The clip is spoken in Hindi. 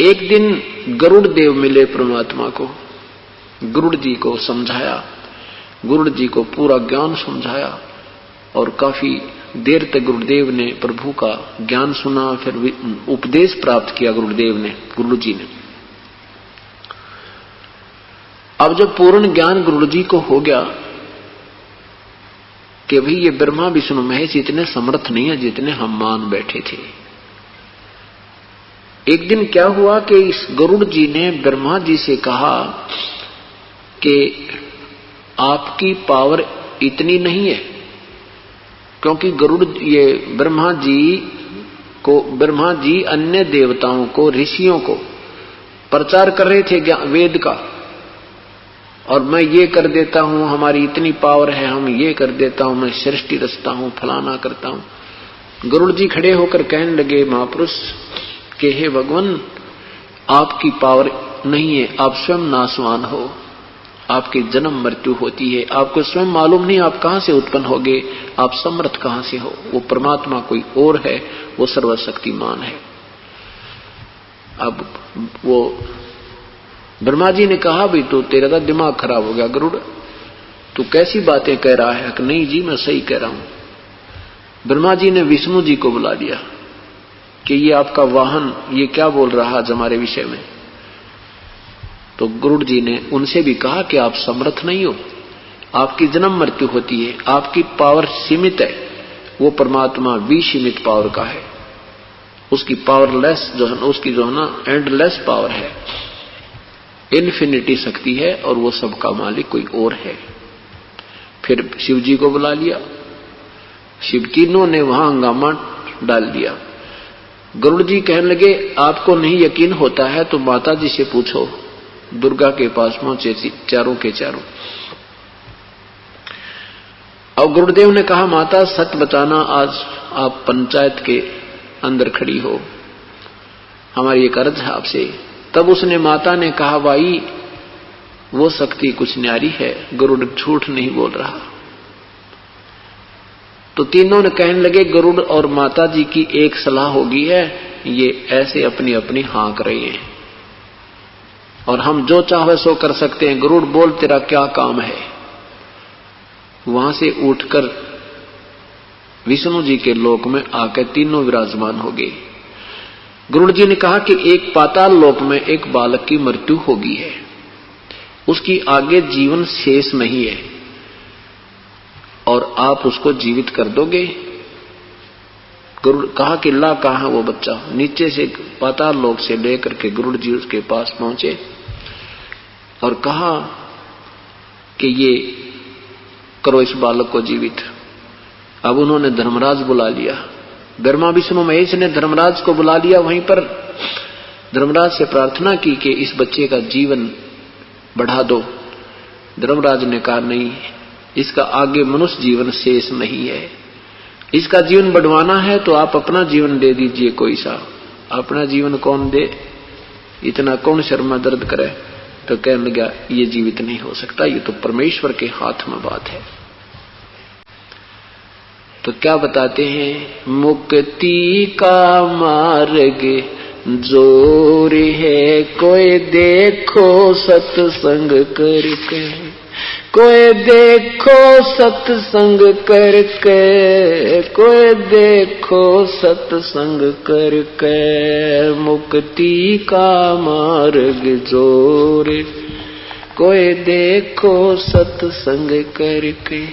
एक दिन गरुड़ देव मिले परमात्मा को, गरुड़ जी को समझाया, गरुड़ जी को पूरा ज्ञान समझाया और काफी देर तक गुरुदेव ने प्रभु का ज्ञान सुना, फिर उपदेश प्राप्त किया गुरुदेव ने, गुरु जी ने। अब जब पूर्ण ज्ञान गुरु जी को हो गया कि भाई ये ब्रह्मा विष्णु महेश इतने समर्थ नहीं है जितने हम मान बैठे थे। एक दिन क्या हुआ कि इस गरुड़ जी ने ब्रह्मा जी से कहा कि आपकी पावर इतनी नहीं है, क्योंकि गरुड़ ये ब्रह्मा जी अन्य देवताओं को, ऋषियों को प्रचार कर रहे थे वेद का, और मैं ये कर देता हूं, हमारी इतनी पावर है, हम ये कर देता हूं, मैं सृष्टि रचता हूं, फलाना करता हूं। गरुड़ जी खड़े होकर कहने लगे महापुरुष कि हे भगवान, आपकी पावर नहीं है, आप स्वयं नाशवान हो, आपकी जन्म मृत्यु होती है, आपको स्वयं मालूम नहीं आप कहां से उत्पन्न होगे, आप समर्थ कहां से हो, वो परमात्मा कोई और है, वो सर्वशक्तिमान है। अब वो ब्रह्मा जी ने कहा भी तो तेरा तो दिमाग खराब हो गया गरुड़, तू कैसी बातें कह रहा है? कि नहीं जी मैं सही कह रहा हूं। ब्रह्मा जी ने विष्णु जी को बुला लिया कि ये आपका वाहन ये क्या बोल रहा आज हमारे विषय में। तो गरुड़ जी ने उनसे भी कहा कि आप समर्थ नहीं हो, आपकी जन्म मृत्यु होती है, आपकी पावर सीमित है, वो परमात्मा विसीमित पावर का है, उसकी पावरलेस जो है, उसकी जो है ना एंडलेस पावर है, इन्फिनिटी शक्ति है, और वो सबका मालिक कोई और है। फिर शिव जी को बुला लिया, शिव तीनों ने वहां हंगामा डाल दिया। गरुड़ जी कहने लगे आपको नहीं यकीन होता है तो माता जी से पूछो। दुर्गा के पास पहुंचे चारों के चारों। अब गुरुदेव ने कहा माता सच बताना, आज आप पंचायत के अंदर खड़ी हो, हमारी एक अर्ज है आपसे। तब उसने माता ने कहा भाई वो शक्ति कुछ न्यारी है, गरुड़ झूठ नहीं बोल रहा। तो तीनों ने कहने लगे गरुड़ और माता जी की एक सलाह होगी है, ये ऐसे अपनी अपनी हाँक रहे हैं और हम जो चाहे सो कर सकते हैं। गरुड़ बोल तेरा क्या काम है। वहां से उठकर विष्णु जी के लोक में आकर तीनों विराजमान हो गए। गरुड़ जी ने कहा कि एक पाताल लोक में एक बालक की मृत्यु होगी है, उसकी आगे जीवन शेष नहीं है और आप उसको जीवित कर दोगे। गरुड़ कहा कि ला कहां वो बच्चा। नीचे से पाताल लोक से लेकर के गरुड़ जी उसके पास पहुंचे और कहा कि ये करो इस बालक को जीवित। अब उन्होंने धर्मराज बुला लिया, ब्रह्मा विष्णु महेश ने धर्मराज को बुला लिया। वहीं पर धर्मराज से प्रार्थना की कि इस बच्चे का जीवन बढ़ा दो। धर्मराज ने कहा नहीं, इसका आगे मनुष्य जीवन शेष नहीं है, इसका जीवन बढ़वाना है तो आप अपना जीवन दे दीजिए। कोई सा अपना जीवन कौन दे, इतना कौन शर्मा दर्द करे। तो कहने लगा ये जीवित नहीं हो सकता, ये तो परमेश्वर के हाथ में बात है। तो क्या बताते हैं, मुक्ति का मार्ग जोर है, कोई देखो सत्संग करके, कोई देखो सत्संग करके, कोई देखो सत्संग करके, मुक्ति का मार्ग जोर, कोई देखो सत्संग करके।